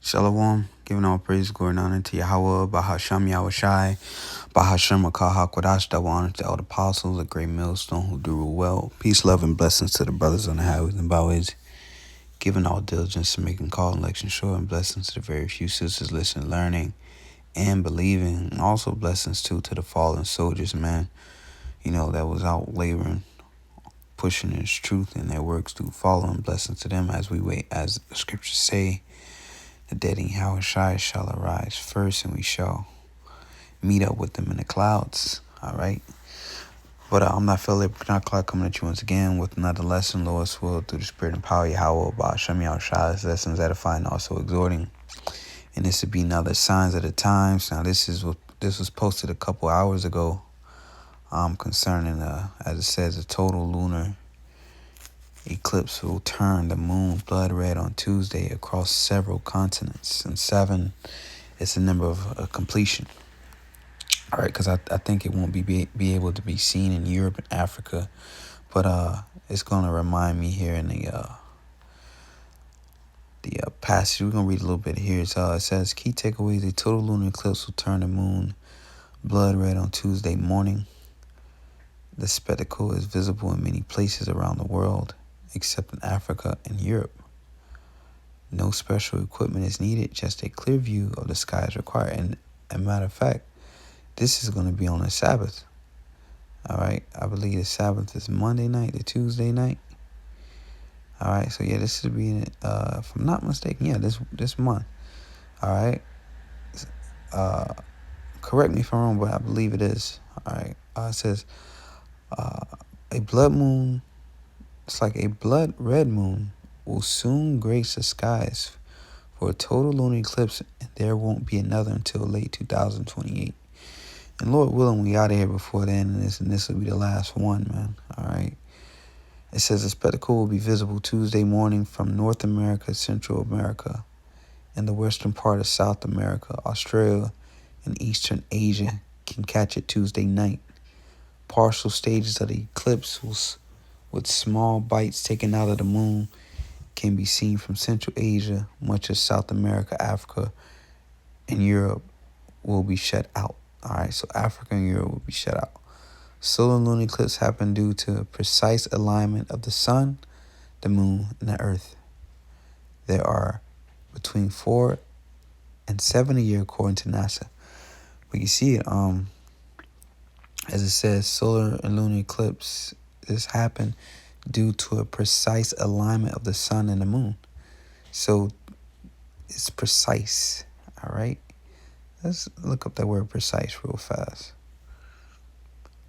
Shalom, giving all praise, glory, and honor to Yahweh, Bahasham Yahushai, Bahasham Akah HaKodash, double honor to all the apostles, a great millstone who do rule well. Peace, love, and blessings to the brothers on the highways and byways, giving all diligence to making call and election sure, and blessings to the very few sisters listening, learning, and believing, and also blessings too to the fallen soldiers, man, that was out laboring, pushing his truth and their works to follow, and blessings to them as we wait, as the scriptures say. The dead in Yahushua shall arise first, and we shall meet up with them in the clouds. All right. But I'm not Philip Knockcloud coming at you once again with another lesson, Lord's will, through the Spirit and power of Yahweh, about Shem Yahushua's lessons edifying, also exhorting. And this would be another signs of the times. Now, this was posted a couple hours ago, concerning as it says, a total lunar eclipse will turn the moon blood red on Tuesday across several continents, and 7 is the number of completion. All right, because I think it won't be able to be seen in Europe and Africa, but it's going to remind me here in the passage. We're going to read a little bit here. It says, key takeaways: a total lunar eclipse will turn the moon blood red on Tuesday morning. The spectacle is visible in many places around the world, except in Africa and Europe. No special equipment is needed, just a clear view of the sky is required. And as a matter of fact, this is going to be on a Sabbath. All right, I believe the Sabbath is Monday night to Tuesday night. All right, so yeah, this should be, if I'm not mistaken, yeah, this month. All right, correct me if I'm wrong, but I believe it is. All right, it says a blood moon. It's like a blood red moon will soon grace the skies for a total lunar eclipse, and there won't be another until late 2028. And Lord willing, we out of here before then, and this will be the last one, man. All right. It says the spectacle will be visible Tuesday morning from North America, Central America, and the western part of South America. Australia and Eastern Asia can catch it Tuesday night. Partial stages of the eclipse with small bites taken out of the moon can be seen from Central Asia. Much of South America, Africa, and Europe will be shut out. All right, so Africa and Europe will be shut out. Solar and lunar eclipse happen due to precise alignment of the sun, the moon, and the earth. There are between 4 and 7 a year according to NASA. But you see it, as it says, solar and lunar eclipse this happen due to a precise alignment of the sun and the moon. So it's precise. All right. Let's look up that word precise real fast.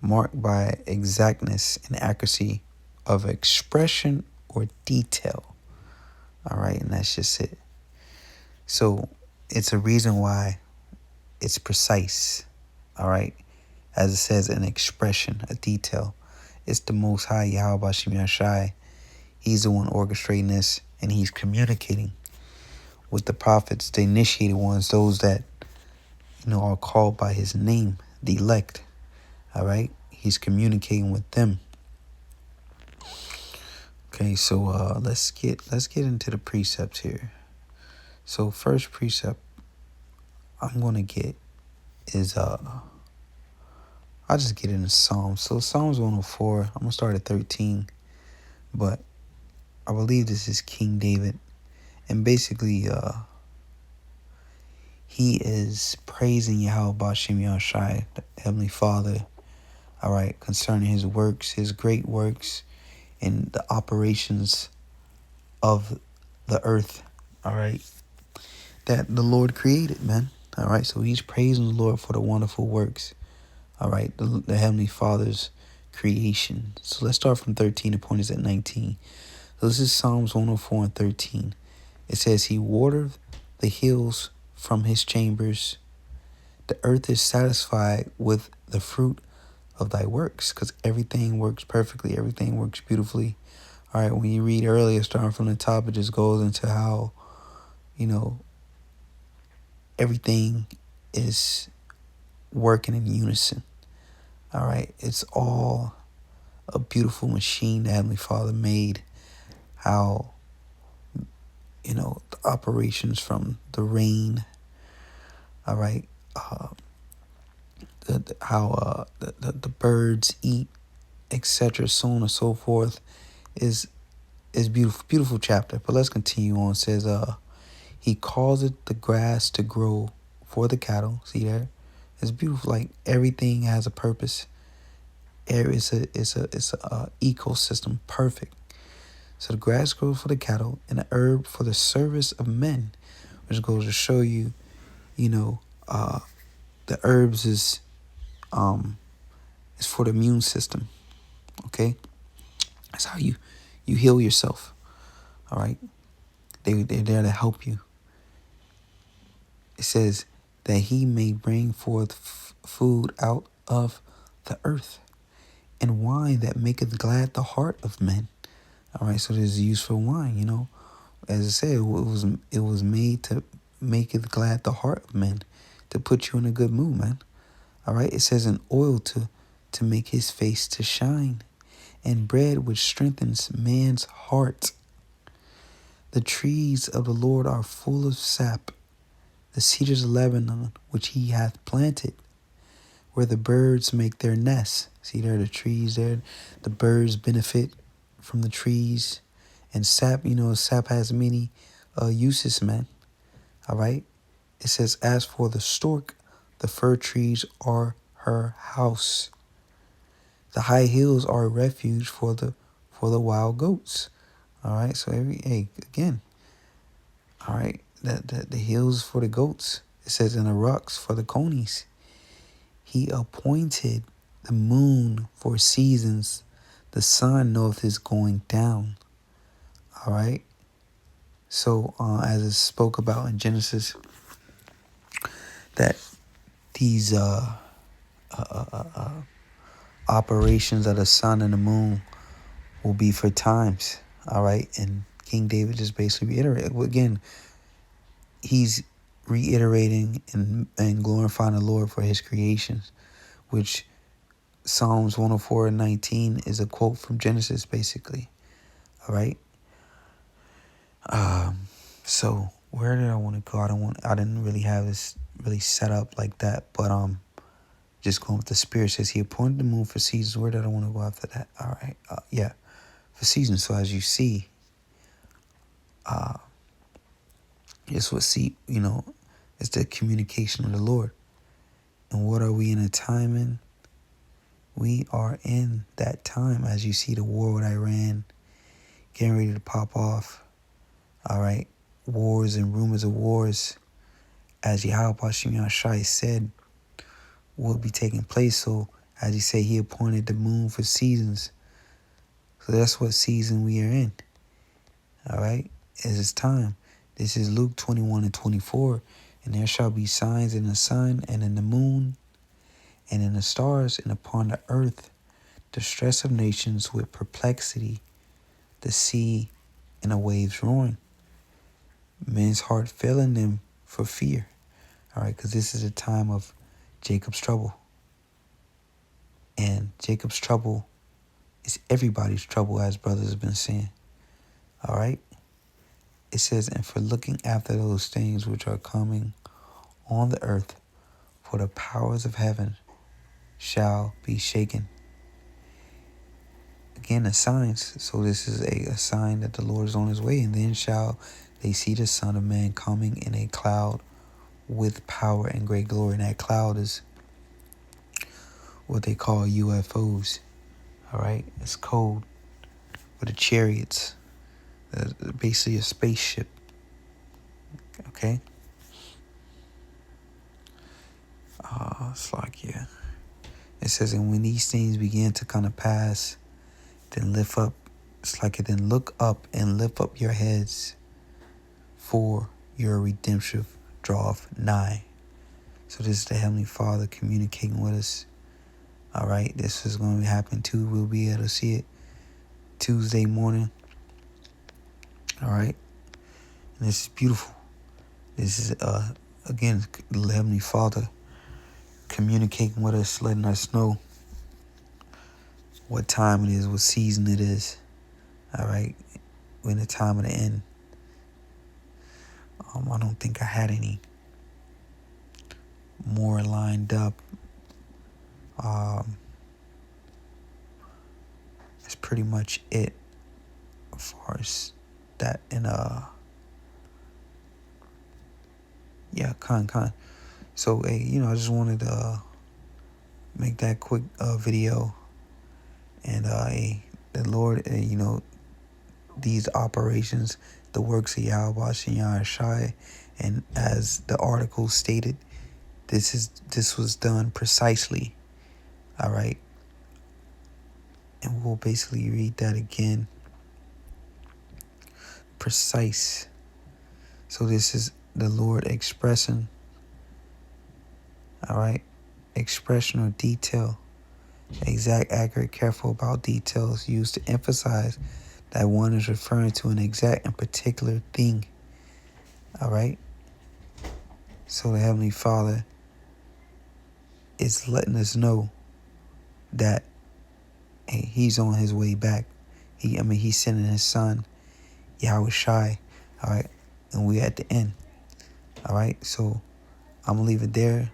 Marked by exactness and accuracy of expression or detail. All right, and that's just it. So it's a reason why it's precise. All right, as it says, an expression, a detail. It's the Most High, Yahweh Shem Yahshai. He's the one orchestrating this, and he's communicating with the prophets, the initiated ones, those that are called by his name, the elect. All right, he's communicating with them. Okay, so let's get into the precepts here. So first precept I'm gonna get is I'll just get into Psalms. So Psalms 104. I'm gonna start at 13, but I believe this is King David, and basically he is praising Yahweh B'Shem Yahushai, the Heavenly Father. All right, concerning his works, his great works, and the operations of the earth. All right, that the Lord created, man. All right, so he's praising the Lord for the wonderful works. All right, the Heavenly Father's creation. So let's start from 13. The point is at 19. So this is Psalms 104 and 13. It says, he watered the hills from his chambers. The earth is satisfied with the fruit of thy works, because everything works perfectly. Everything works beautifully. All right, when you read earlier, starting from the top, it just goes into how, everything is working in unison. All right, it's all a beautiful machine the Heavenly Father made. How the operations from the rain. All right. How the birds eat, etc., so on and so forth, is beautiful, beautiful chapter. But let's continue on. It says, he causeth the grass to grow for the cattle. See there? It's beautiful. Like everything has a purpose. It's a ecosystem, perfect. So the grass grows for the cattle, and the herb for the service of men, which goes to show you, the herbs is for the immune system. Okay, that's how you heal yourself. All right, they're there to help you. It says that he may bring forth food out of the earth, and wine that maketh glad the heart of men. All right, so there's use for wine. As I said, it was made to make it glad the heart of men, to put you in a good mood, man. All right, it says an oil to make his face to shine, and bread which strengthens man's heart. The trees of the Lord are full of sap, the cedars of Lebanon which he hath planted, where the birds make their nests. See there, the trees there, the birds benefit from the trees. And sap, sap has many uses, man. All right. It says, as for the stork, the fir trees are her house. The high hills are a refuge for the wild goats. All right. So again. All right. The hills for the goats. It says, in the rocks for the conies. He appointed the moon for seasons. The sun knoweth his going down. All right. So as it spoke about in Genesis, that these operations of the sun and the moon will be for times. All right. And King David just basically reiterated. Again, he's reiterating and glorifying the Lord for his creations, which Psalms 104:19 is a quote from Genesis, basically. All right. So where did I want to go? I didn't really have this really set up like that, but just going with the Spirit. Says he appointed the moon for seasons. Where did I want to go after that? All right. For seasons. So as you see, it's it's the communication of the Lord. And what are we in a time in? We are in that time, as you see the war with Iran getting ready to pop off. All right. Wars and rumors of wars, as Yahweh Hashem Yahshai said, will be taking place. So, as he said, he appointed the moon for seasons. So that's what season we are in. All right. It's time. This is Luke 21:24. And there shall be signs in the sun and in the moon and in the stars and upon the earth, distress of nations with perplexity, the sea and the waves roaring. Men's heart failing them for fear. All right, because this is a time of Jacob's trouble. And Jacob's trouble is everybody's trouble, as brothers have been saying. All right. It says, and for looking after those things which are coming on the earth, for the powers of heaven shall be shaken. Again, the signs. So this is a sign that the Lord is on his way. And then shall they see the Son of Man coming in a cloud with power and great glory. And that cloud is what they call UFOs. All right. It's code for the chariots. Basically a spaceship. Okay. It's like, yeah. It says, and when these things begin to kind of pass, then lift up. It's like it then look up and lift up your heads, for your redemption draweth nigh. So this is the Heavenly Father communicating with us. All right, this is going to happen too. We'll be able to see it Tuesday morning. All right, and this is beautiful. This is again the Heavenly Father communicating with us, letting us know what time it is, what season it is. All right, we're in the time of the end. I don't think I had any more lined up. That's pretty much it as far as that. And yeah, con. So hey, I just wanted to make that quick video. And hey, the Lord, these operations, the works of Yahweh Shem Shai, and as the article stated, this was done precisely. All right, and we'll basically read that again. Precise. So this is the Lord expressing. All right, expression or detail. Exact, accurate, careful about details used to emphasize that one is referring to an exact and particular thing. All right. So the Heavenly Father is letting us know that hey, He's on His way back. He's sending His Son, Yahweh Shai. All right, and we're at the end. All right, so I'm gonna leave it there.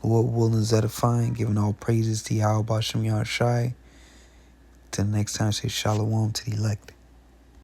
Lord willing, edifying, giving all praises to Yahweh Shem Yahweh Shai. Till next time, say shalom to the elect.